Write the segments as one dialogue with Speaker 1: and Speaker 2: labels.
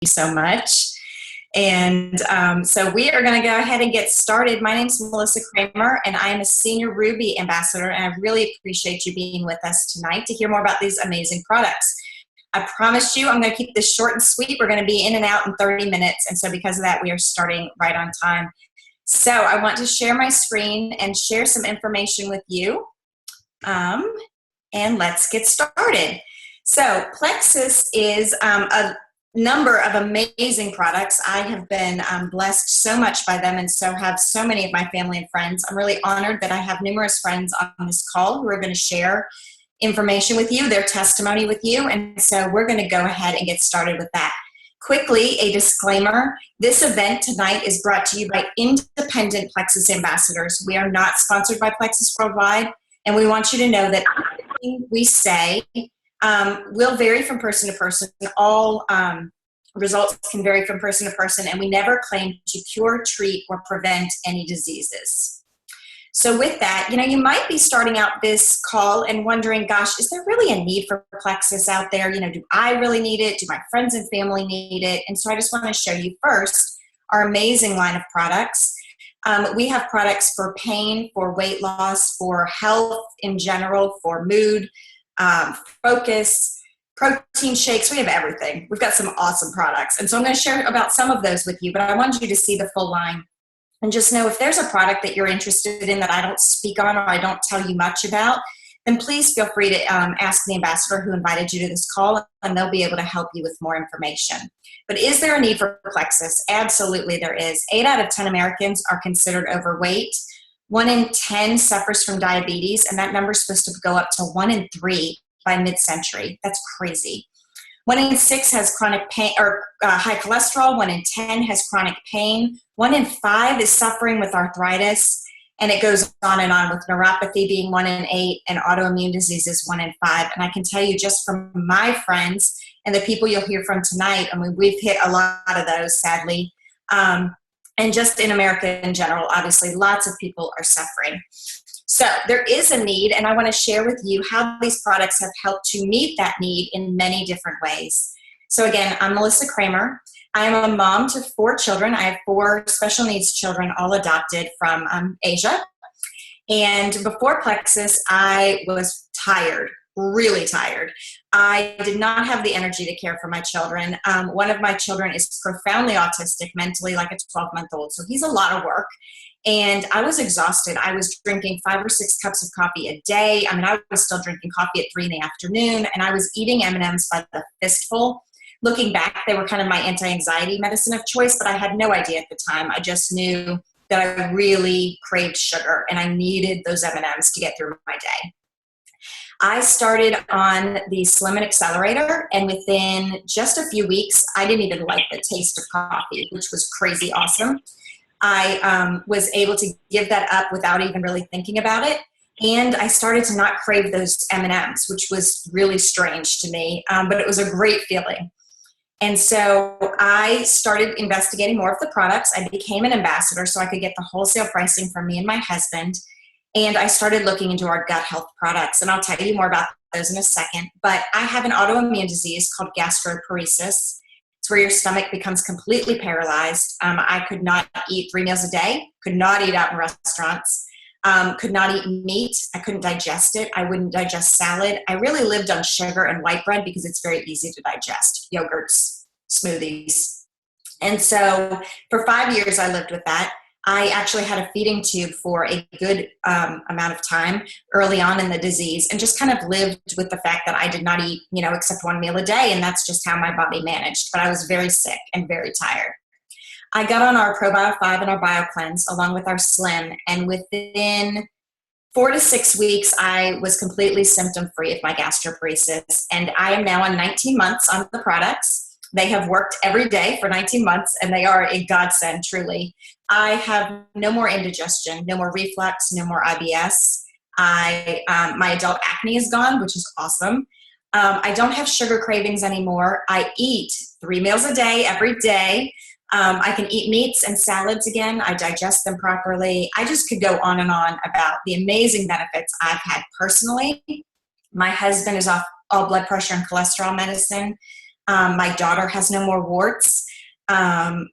Speaker 1: so much. And so we are going to go ahead and get started. My name is Melissa Kramer, and I am a Senior Ruby Ambassador, and I really appreciate you being with us tonight to hear more about these amazing products. I promised you I'm going to keep this short and sweet. We're going to be in and out in 30 minutes, and so because of that, we are starting right on time. So I want to share my screen and share some information with you, and let's get started. So Plexus is a number of amazing products. I have been blessed so much by them, and so have so many of my family and friends. I'm really honored that I have numerous friends on this call who are going to share information with you, their testimony with you, and so we're going to go ahead and get started with that. Quickly, a disclaimer, this event tonight is brought to you by independent Plexus ambassadors. We are not sponsored by Plexus Worldwide, and we want you to know that everything we say will vary from person to person. All results can vary from person to person, and we never claim to cure, treat, or prevent any diseases. So with that, you might be starting out this call and wondering, gosh, is there really a need for Plexus out there? Do I really need it? Do my friends and family need it? And so I just want to show you first our amazing line of products. We have products for pain, for weight loss, for health in general, for mood, focus, protein shakes. We have everything. We've got some awesome products. And so I'm going to share about some of those with you, but I wanted you to see the full line. And just know if there's a product that you're interested in that I don't speak on or I don't tell you much about, then please feel free to ask the ambassador who invited you to this call, and they'll be able to help you with more information. But is there a need for Plexus? Absolutely there is. 8 out of 10 Americans are considered overweight. 1 in 10 suffers from diabetes, and that number is supposed to go up to 1 in 3 by mid-century. That's crazy. 1 in 6 has chronic pain or high cholesterol. 1 in 10 has chronic pain. 1 in 5 is suffering with arthritis, and it goes on and on, with neuropathy being 1 in 8 and autoimmune diseases 1 in 5. And I can tell you just from my friends and the people you'll hear from tonight, I mean, we've hit a lot of those, sadly. And just in America in general, obviously, lots of people are suffering. So there is a need, and I want to share with you how these products have helped to meet that need in many different ways. So again, I'm Melissa Kramer. I am a mom to 4 children. I have 4 special needs children, all adopted from Asia. And before Plexus, I was tired, really tired. I did not have the energy to care for my children. One of my children is profoundly autistic, mentally like a 12-month-old, so he's a lot of work. And I was exhausted. I was drinking 5 or 6 cups of coffee a day. I mean, I was still drinking coffee at 3 in the afternoon, and I was eating M&Ms by the fistful. Looking back, they were kind of my anti-anxiety medicine of choice, but I had no idea at the time. I just knew that I really craved sugar, and I needed those M&Ms to get through my day. I started on the Slim and Accelerator, and within just a few weeks, I didn't even like the taste of coffee, which was crazy awesome. I was able to give that up without even really thinking about it. And I started to not crave those M&Ms, which was really strange to me, but it was a great feeling. And so I started investigating more of the products. I became an ambassador so I could get the wholesale pricing from me and my husband. And I started looking into our gut health products. And I'll tell you more about those in a second. But I have an autoimmune disease called gastroparesis. It's where your stomach becomes completely paralyzed. I could not eat 3 meals a day, could not eat out in restaurants, could not eat meat. I couldn't digest it. I wouldn't digest salad. I really lived on sugar and white bread because it's very easy to digest, yogurts, smoothies. And so for 5 years, I lived with that. I actually had a feeding tube for a good amount of time early on in the disease, and just kind of lived with the fact that I did not eat, except 1 meal a day, and that's just how my body managed. But I was very sick and very tired. I got on our ProBio 5 and our BioCleanse along with our Slim, and within 4 to 6 weeks, I was completely symptom-free of my gastroparesis, and I am now on 19 months on the products. They have worked every day for 19 months, and they are a godsend, truly. I have no more indigestion, no more reflux, no more IBS. My adult acne is gone, which is awesome. I don't have sugar cravings anymore. I eat 3 meals a day, every day. I can eat meats and salads again. I digest them properly. I just could go on and on about the amazing benefits I've had personally. My husband is off all blood pressure and cholesterol medicine. My daughter has no more warts. One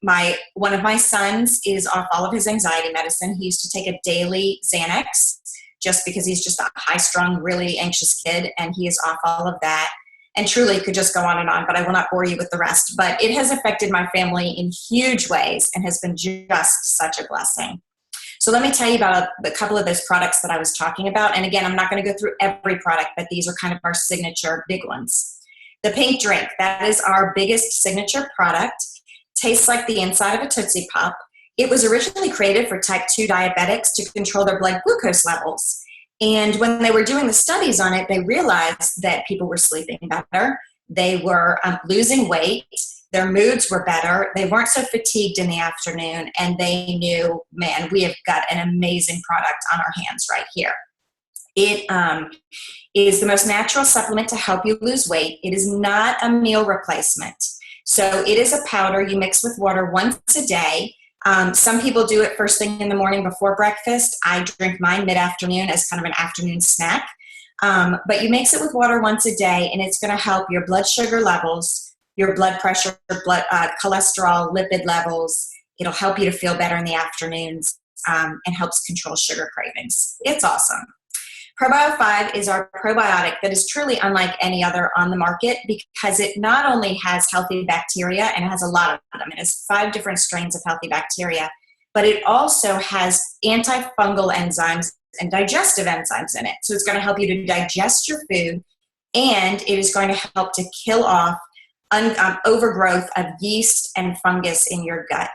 Speaker 1: of my sons is off all of his anxiety medicine. He used to take a daily Xanax just because he's just a high-strung, really anxious kid, and he is off all of that. And truly could just go on, but I will not bore you with the rest. But it has affected my family in huge ways and has been just such a blessing. So let me tell you about a couple of those products that I was talking about. And again, I'm not going to go through every product, but these are kind of our signature big ones. The pink drink, that is our biggest signature product. Tastes like the inside of a Tootsie Pop. It was originally created for type 2 diabetics to control their blood glucose levels. And when they were doing the studies on it, they realized that people were sleeping better. They were losing weight. Their moods were better. They weren't so fatigued in the afternoon. And they knew, man, we have got an amazing product on our hands right here. It is the most natural supplement to help you lose weight. It is not a meal replacement. So it is a powder you mix with water once a day. Some people do it first thing in the morning before breakfast. I drink mine mid-afternoon as kind of an afternoon snack. But you mix it with water once a day, and it's going to help your blood sugar levels, your blood pressure, cholesterol, lipid levels. It'll help you to feel better in the afternoons and helps control sugar cravings. It's awesome. Probio 5 is our probiotic that is truly unlike any other on the market because it not only has healthy bacteria, and it has a lot of them. It has 5 different strains of healthy bacteria, but it also has antifungal enzymes and digestive enzymes in it. So it's going to help you to digest your food, and it is going to help to kill off overgrowth of yeast and fungus in your gut.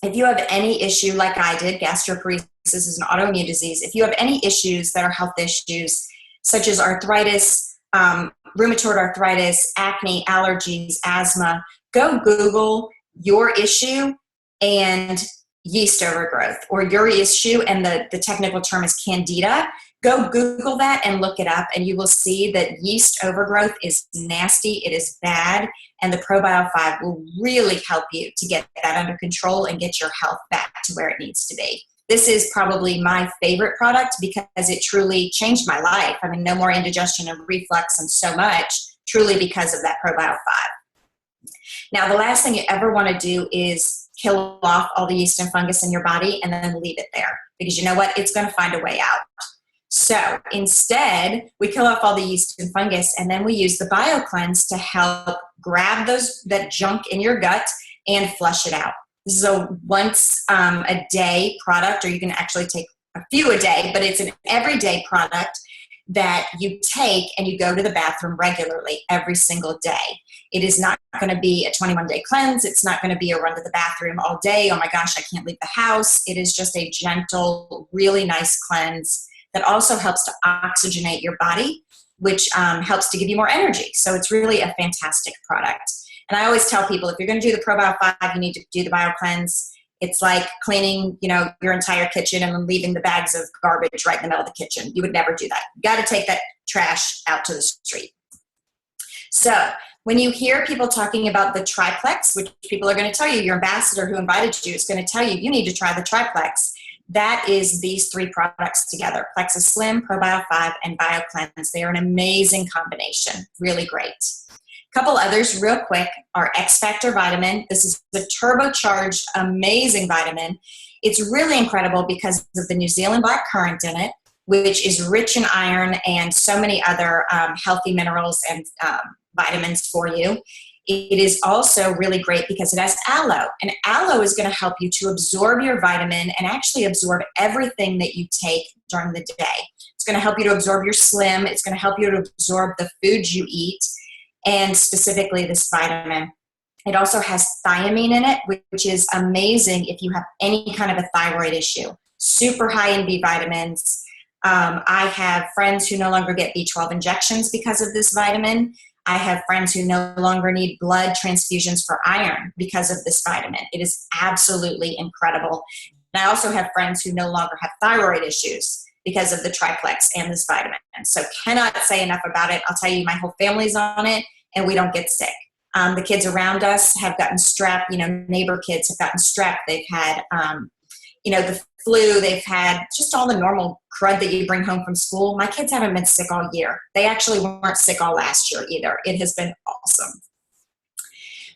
Speaker 1: If you have any issue like I did, gastroparesis is an autoimmune disease. If you have any issues that are health issues, such as arthritis, rheumatoid arthritis, acne, allergies, asthma, go Google your issue and yeast overgrowth, or your issue, and the technical term is candida. Go Google that and look it up, and you will see that yeast overgrowth is nasty. It is bad, and the Probio 5 will really help you to get that under control and get your health back to where it needs to be. This is probably my favorite product because it truly changed my life. I mean, no more indigestion and reflux and so much, truly because of that Probio 5. Now, the last thing you ever want to do is kill off all the yeast and fungus in your body and then leave it there, because you know what? It's going to find a way out. So instead, we kill off all the yeast and fungus, and then we use the BioCleanse to help grab that junk in your gut and flush it out. This is a once a day product, or you can actually take a few a day, but it's an everyday product that you take and you go to the bathroom regularly every single day. It is not going to be a 21-day cleanse. It's not going to be a run to the bathroom all day. Oh my gosh, I can't leave the house. It is just a gentle, really nice cleanse that also helps to oxygenate your body, which helps to give you more energy. So it's really a fantastic product. And I always tell people, if you're going to do the Probio 5, you need to do the BioCleanse. It's like cleaning, your entire kitchen and then leaving the bags of garbage right in the middle of the kitchen. You would never do that. You got to take that trash out to the street. So when you hear people talking about the triplex, which people are going to tell you, your ambassador who invited you is going to tell you, you need to try the triplex. That is these 3 products together: Plexus Slim, Probio 5, and BioCleanse. They are an amazing combination. Really great. A couple others real quick are X Factor Vitamin. This is the turbocharged, amazing vitamin. It's really incredible because of the New Zealand black currant in it, which is rich in iron and so many other healthy minerals and vitamins for you. It is also really great because it has aloe, and aloe is going to help you to absorb your vitamin and actually absorb everything that you take during the day. It's going to help you to absorb your slim. It's going to help you to absorb the foods you eat, and specifically this vitamin. It also has thiamine in it, which is amazing if you have any kind of a thyroid issue. Super high in B vitamins. I have friends who no longer get B12 injections because of this vitamin. I have friends who no longer need blood transfusions for iron because of this vitamin. It is absolutely incredible. And I also have friends who no longer have thyroid issues because of the triplex and this vitamin. So cannot say enough about it. I'll tell you, my whole family's on it, and we don't get sick. The kids around us have gotten strep. Neighbor kids have gotten strep. They've had, the flu. They've had just all the normal crud that you bring home from school. My kids haven't been sick all year. They actually weren't sick all last year either. It has been awesome.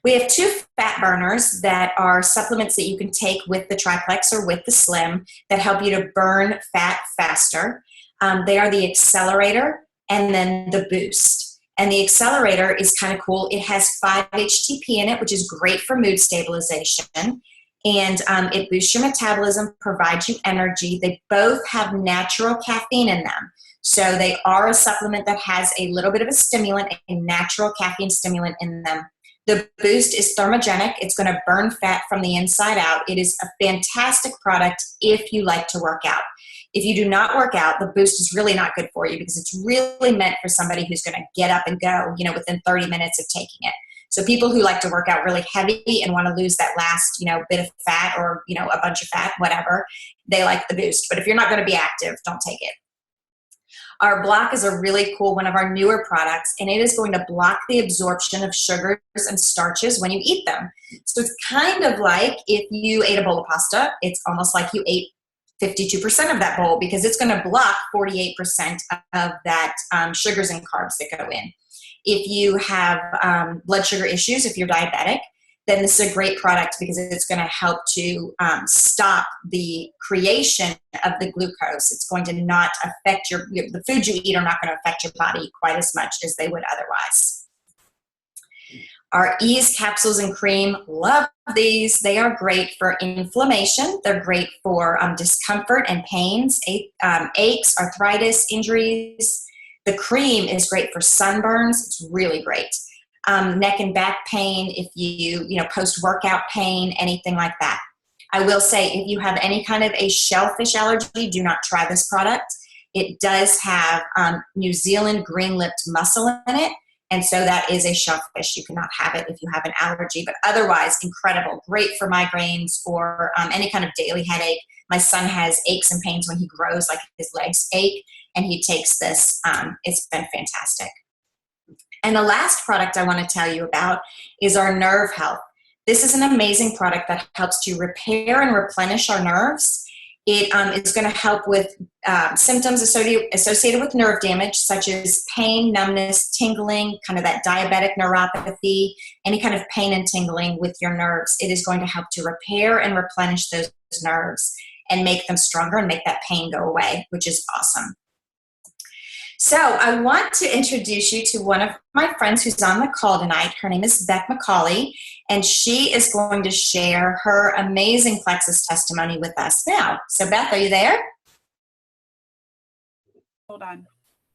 Speaker 1: We have 2 fat burners that are supplements that you can take with the Triplex or with the Slim that help you to burn fat faster. They are the Accelerator and then the Boost. And the Accelerator is kind of cool. It has 5-HTP in it, which is great for mood stabilization. And it boosts your metabolism, provides you energy. They both have natural caffeine in them. So they are a supplement that has a little bit of a stimulant, a natural caffeine stimulant in them. The Boost is thermogenic. It's going to burn fat from the inside out. It is a fantastic product if you like to work out. If you do not work out, the Boost is really not good for you because it's really meant for somebody who's going to get up and go, within 30 minutes of taking it. So people who like to work out really heavy and want to lose that last, bit of fat or, a bunch of fat, whatever, they like the Boost. But if you're not going to be active, don't take it. Our block is a really cool, one of our newer products, and it is going to block the absorption of sugars and starches when you eat them. So it's kind of like if you ate a bowl of pasta, it's almost like you ate 52% of that bowl because it's going to block 48% of that sugars and carbs that go in. If you have blood sugar issues, if you're diabetic, then this is a great product because it's going to help to stop the creation of the glucose. It's going to not affect the food you eat are not going to affect your body quite as much as they would otherwise. Our Ease capsules and cream, love these. They are great for inflammation. They're great for discomfort and pains, aches, arthritis, injuries. The cream is great for sunburns. It's really great. Neck and back pain, if you post-workout pain, anything like that. I will say if you have any kind of a shellfish allergy, do not try this product. It does have New Zealand green-lipped mussel in it, and so that is a shellfish. You cannot have it if you have an allergy, but otherwise incredible. Great for migraines or any kind of daily headache. My son has aches and pains when he grows, like his legs ache, and he takes this. It's been fantastic. And the last product I want to tell you about is our Nerve Health. This is an amazing product that helps to repair and replenish our nerves. It is going to help with symptoms associated with nerve damage, such as pain, numbness, tingling, kind of that diabetic neuropathy, any kind of pain and tingling with your nerves. It is going to help to repair and replenish those nerves and make them stronger and make that pain go away, which is awesome. So I want to introduce you to one of my friends who's on the call tonight. Her name is Beth Macauley, and she is going to share her amazing Plexus testimony with us now. So Beth, are you there?
Speaker 2: Hold on.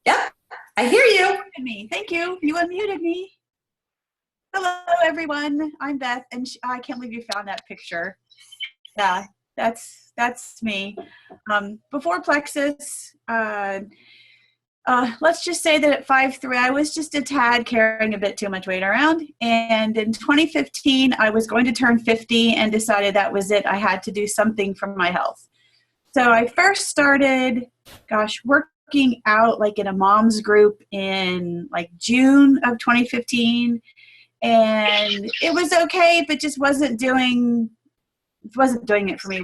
Speaker 1: Yep, I hear you.
Speaker 2: You unmuted me. Thank you. You unmuted me. Hello, everyone. I'm Beth, and I can't believe you found that picture. Yeah, that's me. Before Plexus, let's just say that at 5'3", I was just a tad carrying a bit too much weight around. And in 2015, I was going to turn 50 and decided that was it. I had to do something for my health. So I first started, working out like in a mom's group in like June of 2015. And it was okay, but just wasn't doing it for me.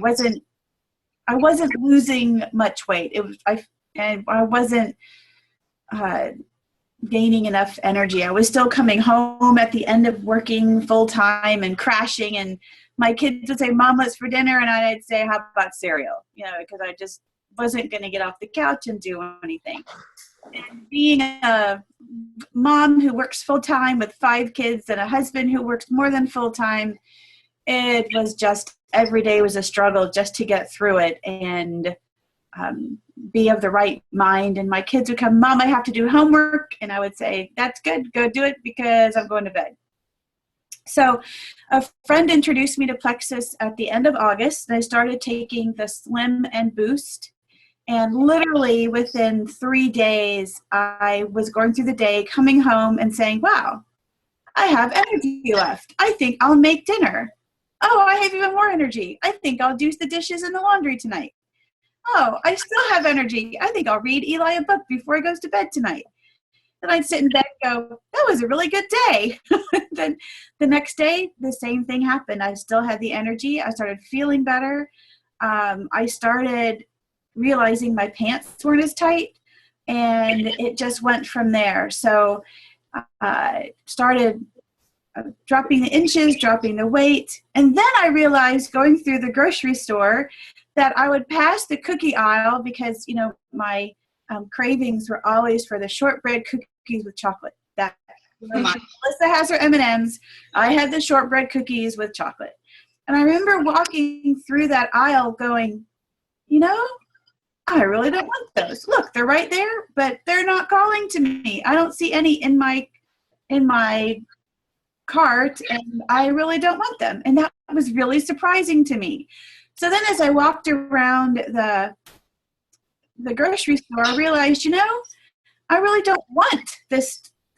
Speaker 2: I wasn't losing much weight. I wasn't gaining enough energy. I was still coming home at the end of working full time and crashing, and my kids would say, "Mom, what's for dinner?" And I'd say, "How about cereal?" Because I just wasn't going to get off the couch and do anything. And being a mom who works full time with 5 kids and a husband who works more than full time, it was just every day was a struggle just to get through it and be of the right mind. And my kids would come, "Mom, I have to do homework." And I would say, "That's good. Go do it because I'm going to bed." So a friend introduced me to Plexus at the end of August, and I started taking the Slim and Boost. And literally within 3 days, I was going through the day, coming home and saying, "Wow, I have energy left. I think I'll make dinner. Oh, I have even more energy. I think I'll do the dishes and the laundry tonight. Oh, I still have energy. I think I'll read Eli a book before he goes to bed tonight." Then I'd sit in bed and go, "That was a really good day." Then the next day, the same thing happened. I still had the energy. I started feeling better. I started realizing my pants weren't as tight, and it just went from there. So I started dropping the inches, dropping the weight. And then I realized going through the grocery store that I would pass the cookie aisle because, my cravings were always for the shortbread cookies with chocolate. That Melissa has her M&Ms. I had the shortbread cookies with chocolate. And I remember walking through that aisle going, I really don't want those. Look, they're right there, but they're not calling to me. I don't see any in my cart, and I really don't want them. And that was really surprising to me. So then as I walked around the grocery store, I realized, I really don't want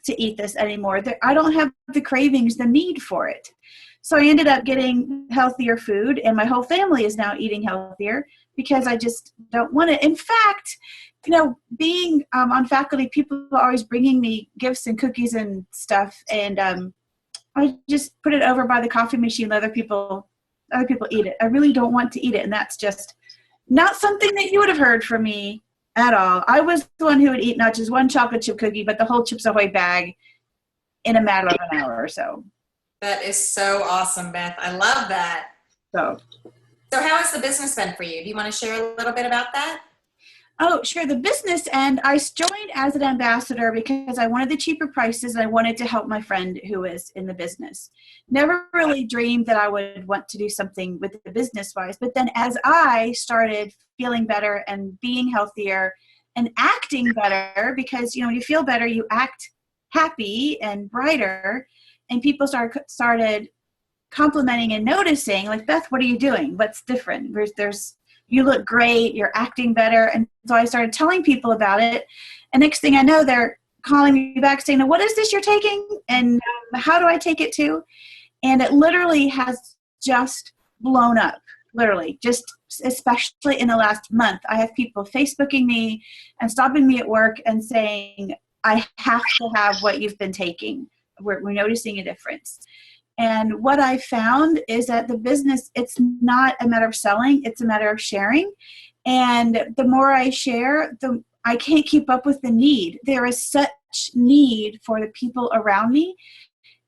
Speaker 2: to eat this anymore. I don't have the cravings, the need for it. So I ended up getting healthier food, and my whole family is now eating healthier because I just don't want it. In fact, being on faculty, people are always bringing me gifts and cookies and stuff, and I just put it over by the coffee machine, let other people eat it. I really don't want to eat it, and that's just not something that you would have heard from me at all. I was the one who would eat not just one chocolate chip cookie, but the whole Chips Ahoy bag in a matter of an hour or so.
Speaker 1: That is so awesome, Beth. I love that. So how has the business been for you? Do you want to share a little bit about that?
Speaker 2: Oh, sure. The business end, I joined as an ambassador because I wanted the cheaper prices and I wanted to help my friend who is in the business. Never really dreamed that I would want to do something with the business-wise. But then as I started feeling better and being healthier and acting better, because, when you feel better, you act happy and brighter. And people started complimenting and noticing, like, Beth, what are you doing? What's different? You look great. You're acting better. And so I started telling people about it. And next thing I know, they're calling me back saying, what is this you're taking? And how do I take it too? And it literally has just blown up, literally, just especially in the last month. I have people Facebooking me and stopping me at work and saying, I have to have what you've been taking. We're noticing a difference. And what I found is that the business, it's not a matter of selling, it's a matter of sharing. And the more I share, I can't keep up with the need. There is such need for the people around me.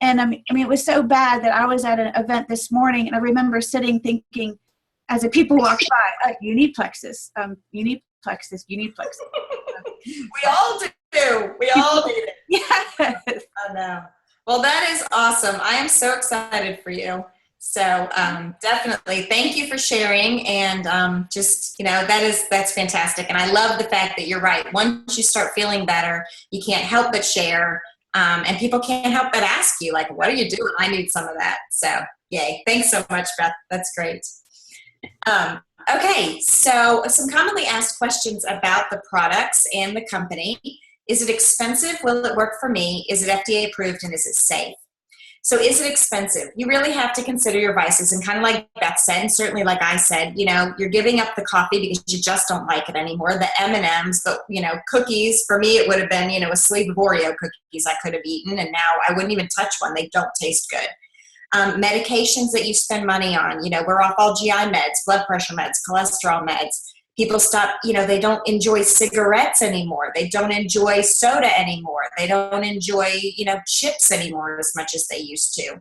Speaker 2: And it was so bad that I was at an event this morning, and I remember sitting thinking, as the people walked by, you need Plexus, you need Plexus, you need Plexus.
Speaker 1: We all do. We all need it.
Speaker 2: Yes.
Speaker 1: I know. Well, that is awesome. I am so excited for you. So definitely thank you for sharing. And that's fantastic. And I love the fact that you're right. Once you start feeling better, you can't help but share. And people can't help but ask you, like, what are you doing? I need some of that. So yay. Thanks so much, Beth. That's great. Okay. So some commonly asked questions about the products and the company. Is it expensive? Will it work for me? Is it FDA approved, and is it safe? So is it expensive? You really have to consider your vices, and kind of like Beth said, and certainly like I said, you're giving up the coffee because you just don't like it anymore. The M&Ms, the cookies, for me it would have been, a sleeve of Oreo cookies I could have eaten, and now I wouldn't even touch one. They don't taste good. Medications that you spend money on, we're off all GI meds, blood pressure meds, cholesterol meds. People stop, they don't enjoy cigarettes anymore. They don't enjoy soda anymore. They don't enjoy, chips anymore as much as they used to.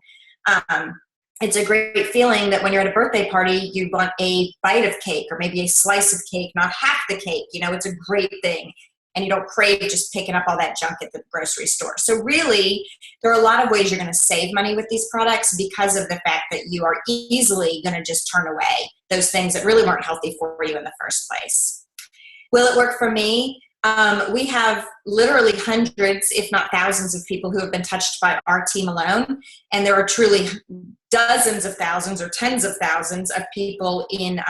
Speaker 1: It's a great feeling that when you're at a birthday party, you want a bite of cake or maybe a slice of cake, not half the cake. It's a great thing. And you don't crave just picking up all that junk at the grocery store. So really, there are a lot of ways you're going to save money with these products because of the fact that you are easily going to just turn away those things that really weren't healthy for you in the first place. Will it work for me? We have literally hundreds, if not thousands of people who have been touched by our team alone. And there are truly dozens of thousands or tens of thousands of people in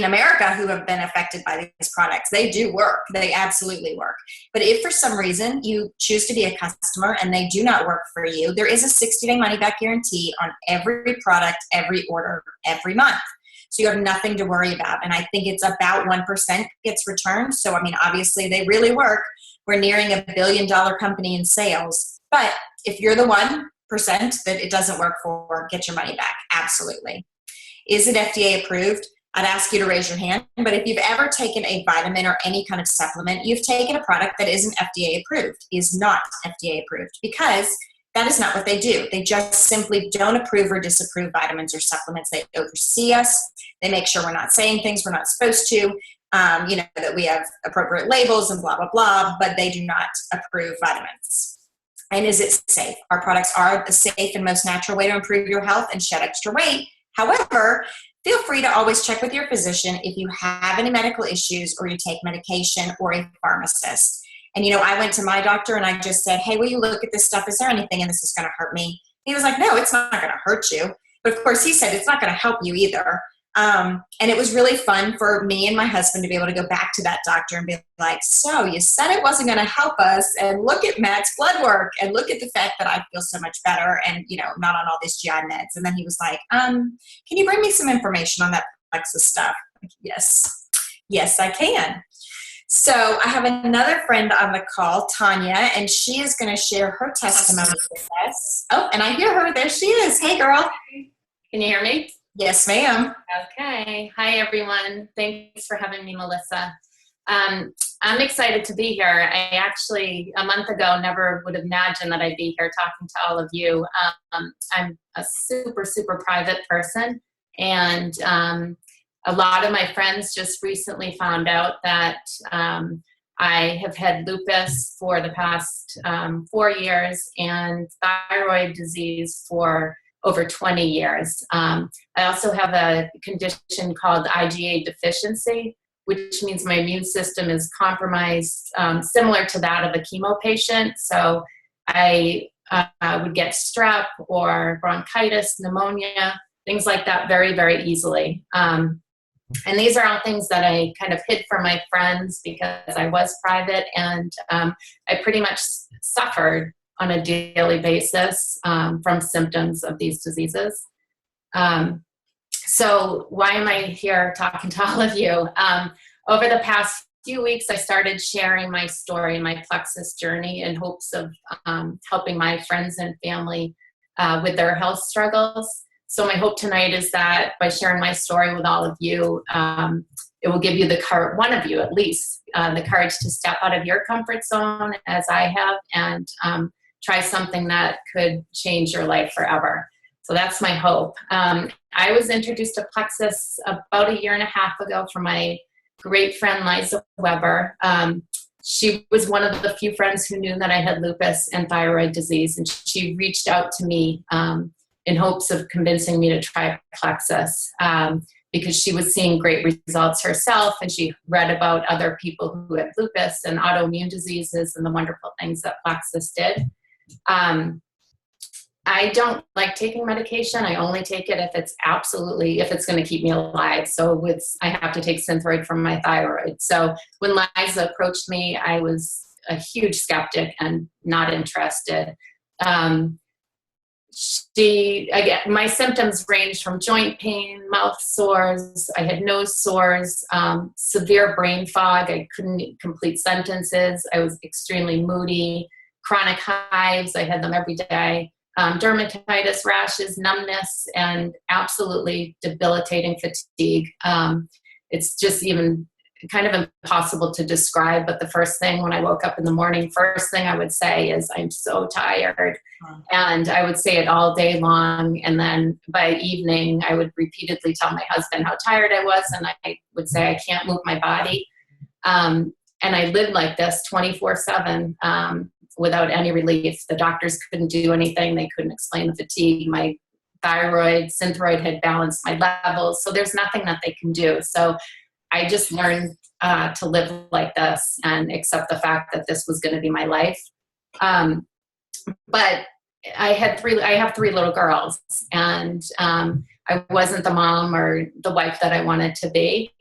Speaker 1: America who have been affected by these products. They do work. They absolutely work. But if for some reason you choose to be a customer and they do not work for you, there is a 60-day money-back guarantee on every product, every order, every month. So you have nothing to worry about. And I think it's about 1% gets returned. So, obviously they really work. We're nearing $1 billion company in sales. But if you're the 1% that it doesn't work for, get your money back. Absolutely. Is it FDA approved? I'd ask you to raise your hand, but if you've ever taken a vitamin or any kind of supplement, you've taken a product that isn't FDA approved, is not FDA approved, because That is not what they do. They just simply don't approve or disapprove vitamins or supplements. They oversee us. They make sure we're not saying things we're not supposed to, that we have appropriate labels and blah, blah, blah, but they do not approve vitamins. And is it safe? Our products are the safe and most natural way to improve your health and shed extra weight. However, feel free to always check with your physician if you have any medical issues or you take medication, or a pharmacist. And, I went to my doctor and I just said, hey, will you look at this stuff? Is there anything in this is going to hurt me? He was like, no, it's not going to hurt you. But of course, he said it's not going to help you either. And it was really fun for me and my husband to be able to go back to that doctor and be like, so you said it wasn't going to help us, and look at Matt's blood work, and look at the fact that I feel so much better and, not on all these GI meds. And then he was like, can you bring me some information on that Plexus stuff? Like, yes, I can. So I have another friend on the call, Tanya, and she is going to share her testimony with us. Oh, and I hear her. There she is. Hey, girl.
Speaker 3: Can you hear me?
Speaker 1: Yes, ma'am.
Speaker 3: Okay. Hi, everyone. Thanks for having me, Melissa. I'm excited to be here. I actually, a month ago, never would have imagined that I'd be here talking to all of you. I'm a super, super private person, and a lot of my friends just recently found out that I have had lupus for the past 4 years and thyroid disease for over 20 years. I also have a condition called IgA deficiency, which means my immune system is compromised, similar to that of a chemo patient. So I would get strep or bronchitis, pneumonia, things like that very, very easily. And these are all things that I kind of hid from my friends because I was private, and I pretty much suffered on a daily basis from symptoms of these diseases. So why am I here talking to all of you? Over the past few weeks, I started sharing my story and my Plexus journey in hopes of helping my friends and family with their health struggles. So my hope tonight is that by sharing my story with all of you, it will give you the courage, one of you at least, the courage to step out of your comfort zone as I have, and try something that could change your life forever. So that's my hope. I was introduced to Plexus about 1.5 years ago from my great friend Liza Weber. She was one of the few friends who knew that I had lupus and thyroid disease, and she reached out to me in hopes of convincing me to try Plexus, because she was seeing great results herself, and she read about other people who had lupus and autoimmune diseases and the wonderful things that Plexus did. I don't like taking medication. I only take it if it's going to keep me alive. So I have to take Synthroid from my thyroid. So when Liza approached me, I was a huge skeptic and not interested. My symptoms ranged from joint pain, mouth sores, I had nose sores, severe brain fog, I couldn't complete sentences, I was extremely moody, chronic hives, I had them every day, dermatitis, rashes, numbness, and absolutely debilitating fatigue. It's just even kind of impossible to describe, but the first thing when I woke up in the morning, first thing I would say is, I'm so tired. And I would say it all day long. And then by evening, I would repeatedly tell my husband how tired I was. And I would say, I can't move my body. And I lived like this 24/7 without any relief. The doctors couldn't do anything. They couldn't explain the fatigue. My thyroid, Synthroid had balanced my levels. So there's nothing that they can do. So I just learned to live like this and accept the fact that this was going to be my life. But I have 3 little girls, and I wasn't the mom or the wife that I wanted to be.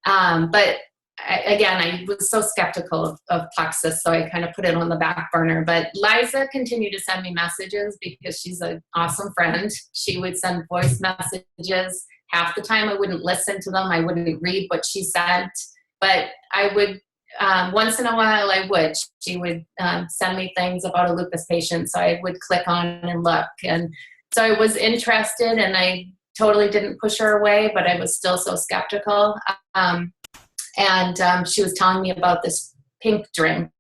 Speaker 3: But I was so skeptical of Plexus, so I kind of put it on the back burner. But Liza continued to send me messages because she's an awesome friend. She would send voice messages. Half the time I wouldn't listen to them. I wouldn't read what she sent, but I would, once in a while I would. She would send me things about a lupus patient, so I would click on and look. And so I was interested, and I totally didn't push her away, but I was still so skeptical. And she was telling me about this pink drink,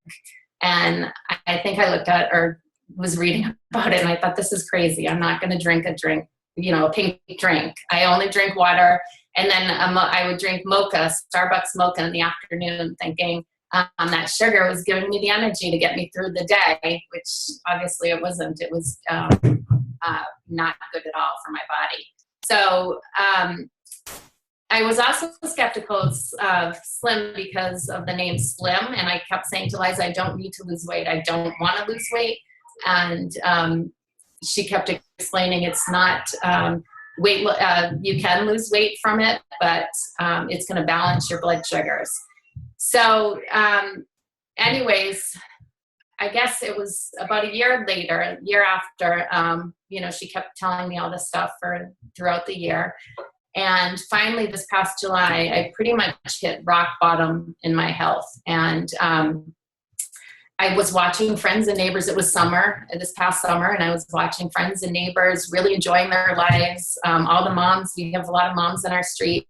Speaker 3: and I think I looked at, or was reading about it and I thought, this is crazy. I'm not going to drink a pink drink. I only drink water. And then I would drink mocha, Starbucks mocha in the afternoon, thinking that sugar was giving me the energy to get me through the day, which obviously it wasn't. It was not good at all for my body. So I was also skeptical of Slim because of the name Slim. And I kept saying to Liza, I don't need to lose weight. I don't want to lose weight. And she kept explaining it's not weight. You can lose weight from it, but it's going to balance your blood sugars. So anyways, I guess it was about a year after, she kept telling me all this stuff throughout the year. And finally, this past July, I pretty much hit rock bottom in my health. And I was watching friends and neighbors. It was this past summer, and I was watching friends and neighbors really enjoying their lives. All the moms, we have a lot of moms in our street,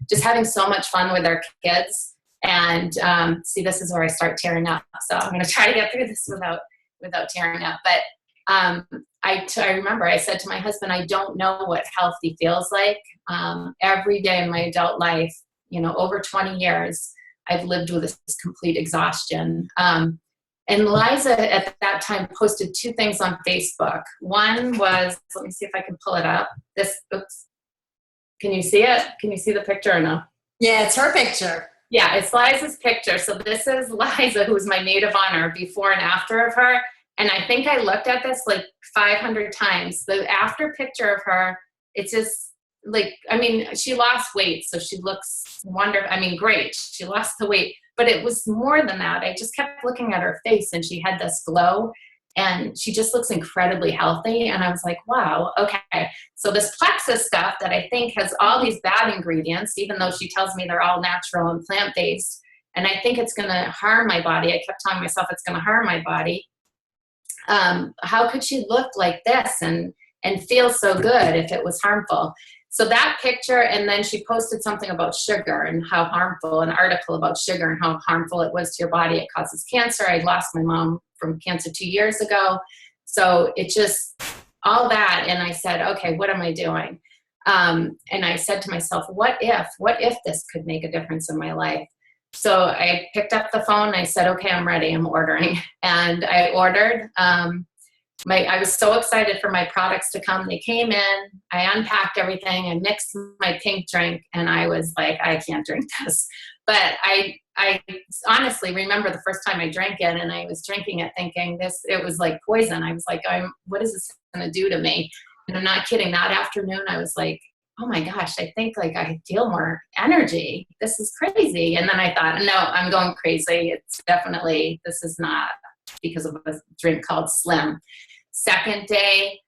Speaker 3: just having so much fun with their kids. And see, this is where I start tearing up. So I'm going to try to get through this without tearing up. But I remember I said to my husband, I don't know what healthy feels like. Every day in my adult life, over 20 years, I've lived with this complete exhaustion. And Liza at that time posted two things on Facebook. One was, let me see if I can pull it up. Oops. Can you see it? Can you see the picture or no?
Speaker 1: Yeah, it's her picture.
Speaker 3: Yeah, it's Liza's picture. So this is Liza, who was my maid of honor, before and after of her. And I think I looked at this like 500 times. The after picture of her, it's just she lost weight. So she looks wonderful. Great. She lost the weight. But it was more than that. I just kept looking at her face and she had this glow and she just looks incredibly healthy. And I was like, wow, okay. So this Plexus stuff that I think has all these bad ingredients, even though she tells me they're all natural and plant-based, and I think it's going to harm my body. I kept telling myself it's going to harm my body. How could she look like this and feel so good if it was harmful? So that picture, and then she posted something about sugar and how harmful, an article about sugar and how harmful it was to your body. It causes cancer. I lost my mom from cancer 2 years ago. So it just, all that. And I said, okay, what am I doing? And I said to myself, what if this could make a difference in my life? So I picked up the phone. I said, okay, I'm ready. I'm ordering. And I ordered. I was so excited for my products to come. They came in. I unpacked everything. I mixed my pink drink, and I was like, I can't drink this. But I honestly remember the first time I drank it, and I was drinking it thinking it was like poison. I was like, what is this going to do to me? And I'm not kidding. That afternoon, I was like, oh my gosh, I think I feel more energy. This is crazy. And then I thought, no, I'm going crazy. It's definitely, this is not because of a drink called Slim. Second day,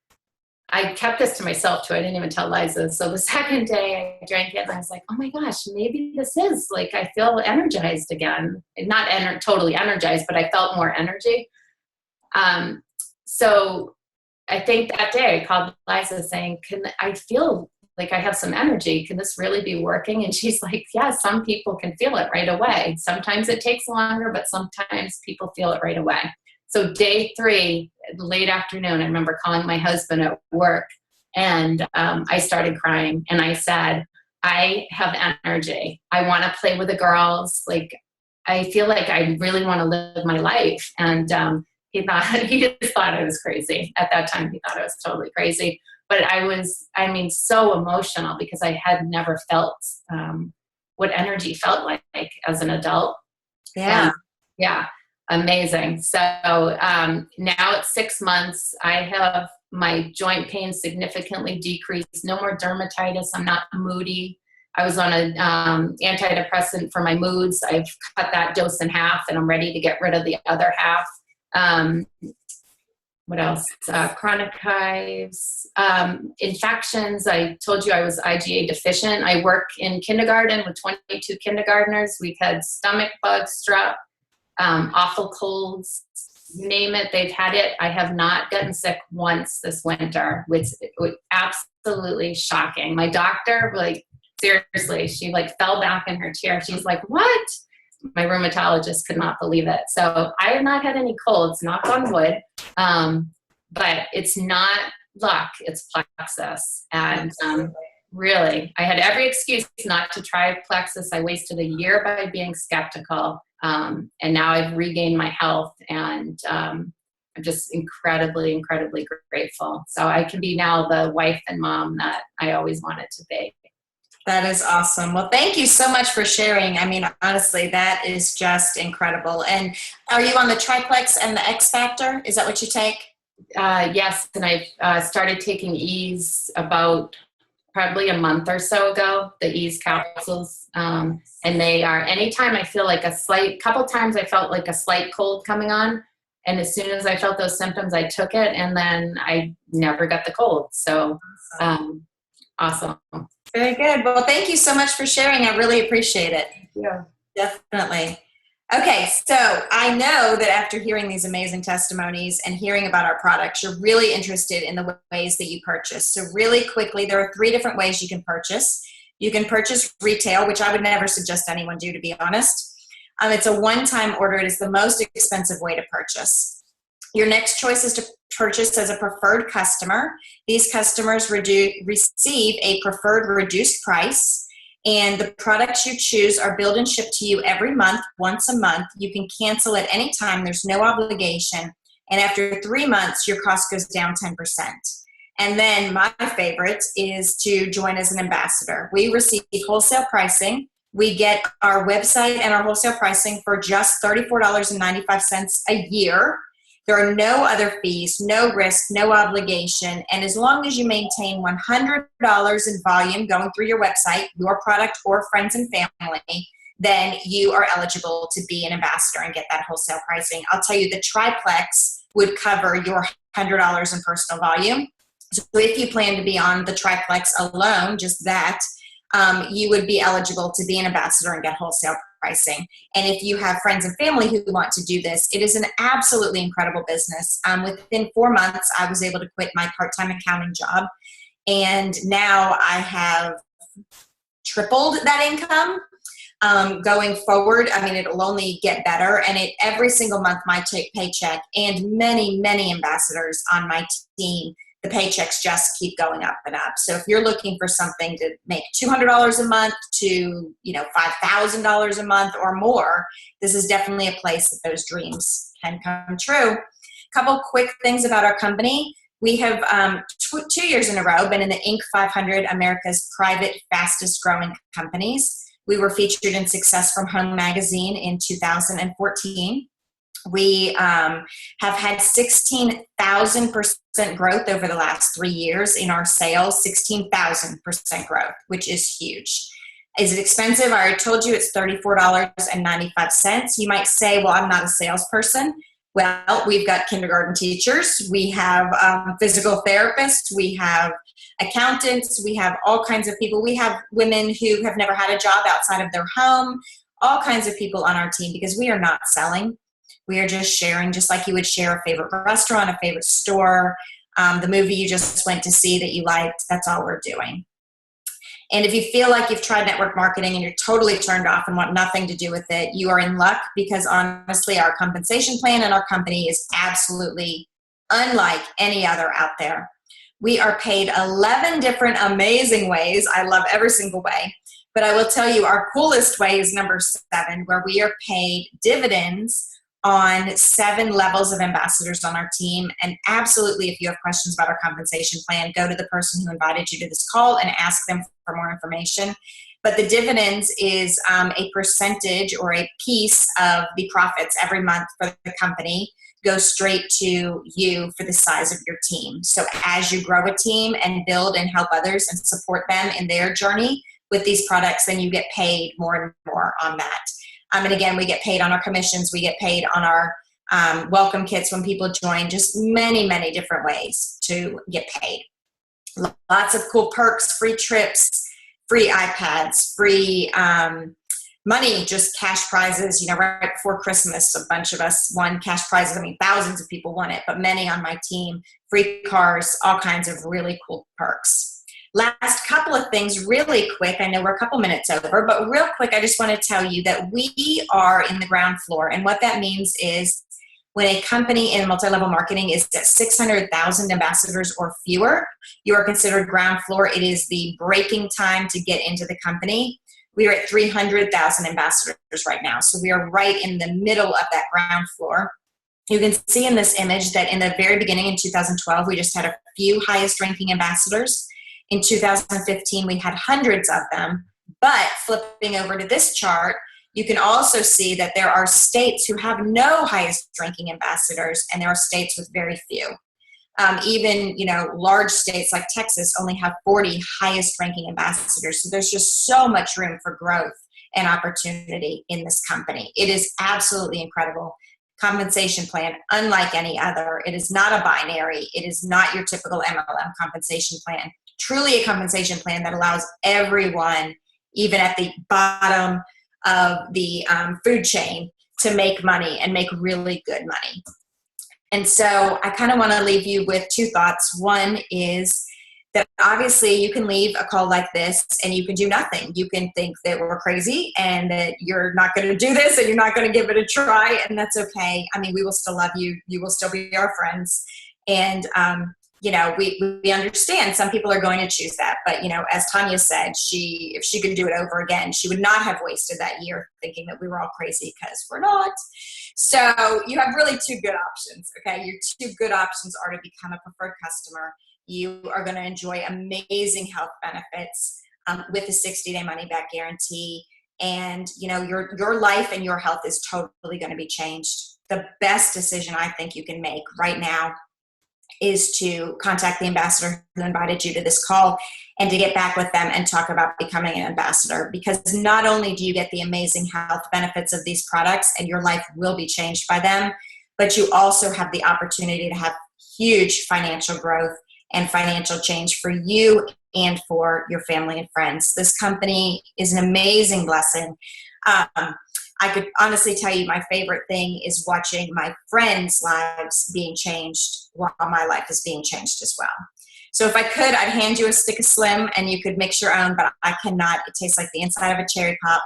Speaker 3: I kept this to myself too. I didn't even tell Liza. So the second day I drank it and I was like, oh my gosh, maybe this is I feel energized again. Not totally energized, but I felt more energy. So I think that day I called Liza saying, I feel like I have some energy. Can this really be working? And she's like, yeah, some people can feel it right away. Sometimes it takes longer, but sometimes people feel it right away. So day 3, late afternoon, I remember calling my husband at work and I started crying and I said, I have energy. I want to play with the girls. I feel like I really want to live my life. And he just thought I was crazy. At that time, he thought I was totally crazy. But I was, so emotional because I had never felt what energy felt like as an adult.
Speaker 1: Yeah.
Speaker 3: Yeah. Amazing. So now at 6 months, I have my joint pain significantly decreased. No more dermatitis. I'm not moody. I was on an antidepressant for my moods. I've cut that dose in half and I'm ready to get rid of the other half. What else? Chronic hives, infections. I told you I was IgA deficient. I work in kindergarten with 22 kindergartners. We've had stomach bugs, strep, awful colds, you name it, they've had it. I have not gotten sick once this winter, which was absolutely shocking. My doctor, seriously, she fell back in her chair. She's like, what? My rheumatologist could not believe it. So I have not had any colds, knock on wood. but it's not luck, it's Plexus. And really, I had every excuse not to try Plexus. I wasted a year by being skeptical, and now I've regained my health, and I'm just incredibly, incredibly grateful. So I can be now the wife and mom that I always wanted to be.
Speaker 1: That is awesome. Well, thank you so much for sharing. I mean, honestly, that is just incredible. And are you on the Triplex and the X Factor? Is that what you take?
Speaker 3: Yes, and I've started taking Ease about probably a month or so ago, the Ease capsules. And they are, anytime I feel like couple times I felt like a slight cold coming on. And as soon as I felt those symptoms, I took it, and then I never got the cold. So awesome.
Speaker 1: Very good. Well, thank you so much for sharing. I really appreciate it.
Speaker 3: Yeah.
Speaker 1: Definitely. Okay, so I know that after hearing these amazing testimonies and hearing about our products, you're really interested in the ways that you purchase. So really quickly, there are 3 different ways you can purchase. You can purchase retail, which I would never suggest anyone do, to be honest. It's a one-time order. It is the most expensive way to purchase. Your next choice is to purchase as a preferred customer. These customers receive a preferred reduced price, and the products you choose are billed and shipped to you every month, once a month. You can cancel at any time. There's no obligation. And after 3 months, your cost goes down 10%. And then my favorite is to join as an ambassador. We receive wholesale pricing. We get our website and our wholesale pricing for just $34.95 a year. There are no other fees, no risk, no obligation. And as long as you maintain $100 in volume going through your website, your product, or friends and family, then you are eligible to be an ambassador and get that wholesale pricing. I'll tell you, the Triplex would cover your $100 in personal volume. So if you plan to be on the Triplex alone, just that, you would be eligible to be an ambassador and get wholesale pricing. And if you have friends and family who want to do this, it is an absolutely incredible business. Within 4 months, I was able to quit my part-time accounting job. And now I have tripled that income. Going forward, I mean, it'll only get better. And every single month, my paycheck, and many, many ambassadors on my team, the paychecks just keep going up and up. So if you're looking for something to make $200 a month to, $5,000 a month or more, this is definitely a place that those dreams can come true. A couple quick things about our company. We have 2 years in a row been in the Inc. 500, America's private fastest growing companies. We were featured in Success from Home magazine in 2014. We have had 16,000% growth over the last 3 years in our sales, 16,000% growth, which is huge. Is it expensive? I already told you it's $34.95. You might say, well, I'm not a salesperson. Well, we've got kindergarten teachers. We have physical therapists. We have accountants. We have all kinds of people. We have women who have never had a job outside of their home, all kinds of people on our team, because we are not selling. We are just sharing, just like you would share a favorite restaurant, a favorite store, the movie you just went to see that you liked. That's all we're doing. And if you feel like you've tried network marketing and you're totally turned off and want nothing to do with it, you are in luck, because honestly, our compensation plan and our company is absolutely unlike any other out there. We are paid 11 different amazing ways. I love every single way. But I will tell you, our coolest way is number 7, where we are paid dividends on 7 levels of ambassadors on our team. And absolutely, if you have questions about our compensation plan, go to the person who invited you to this call and ask them for more information. But the dividends is a percentage or a piece of the profits every month for the company goes straight to you for the size of your team. So as you grow a team and build and help others and support them in their journey with these products, then you get paid more and more on that. And again, we get paid on our commissions. We get paid on our welcome kits when people join, just many, many different ways to get paid. Lots of cool perks, free trips, free iPads, free money, just cash prizes. Right before Christmas, a bunch of us won cash prizes. I mean, thousands of people won it, but many on my team, free cars, all kinds of really cool perks. Last couple of things really quick. I know we're a couple minutes over, but real quick, I just want to tell you that we are in the ground floor. And what that means is When a company in multi-level marketing is at 600,000 ambassadors or fewer, you are considered ground floor. It is the breaking time to get into the company. We are at 300,000 ambassadors right now. So we are right in the middle of that ground floor. You can see in this image that in the very beginning in 2012, we just had a few highest ranking ambassadors. In 2015, we had hundreds of them. But flipping over to this chart, you can also see that there are states who have no highest ranking ambassadors, and there are states with very few. Even, large states like Texas only have 40 highest ranking ambassadors. So there's just so much room for growth and opportunity in this company. It is absolutely incredible. Compensation plan, unlike any other. It is not a binary. It is not your typical MLM compensation plan. Truly a compensation plan that allows everyone, even at the bottom of the food chain, to make money and make really good money. And so I kind of want to leave you with two thoughts. One is that obviously you can leave a call like this and you can do nothing. You can think that we're crazy and that you're not going to do this and you're not going to give it a try, and that's okay. I mean, we will still love you. You will still be our friends. And, we understand some people are going to choose that. But, as Tanya said, if she could do it over again, she would not have wasted that year thinking that we were all crazy, because we're not. So you have really two good options, okay? Your two good options are to become a preferred customer. You are going to enjoy amazing health benefits with a 60-day money-back guarantee. And, your life and your health is totally going to be changed. The best decision I think you can make right now is to contact the ambassador who invited you to this call and to get back with them and talk about becoming an ambassador. Because not only do you get the amazing health benefits of these products and your life will be changed by them, but you also have the opportunity to have huge financial growth and financial change for you and for your family and friends. This company is an amazing blessing. I could honestly tell you my favorite thing is watching my friends' lives being changed while my life is being changed as well. So if I could, I'd hand you a stick of Slim and you could mix your own, but I cannot. It tastes like the inside of a cherry pop.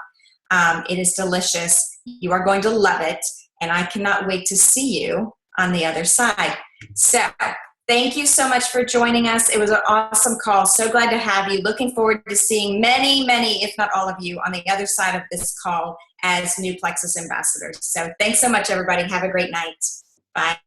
Speaker 1: It is delicious. You are going to love it, and I cannot wait to see you on the other side. So thank you so much for joining us. It was an awesome call. So glad to have you. Looking forward to seeing many, many, if not all of you, on the other side of this call as new Plexus ambassadors. So thanks so much, everybody. Have a great night. Bye.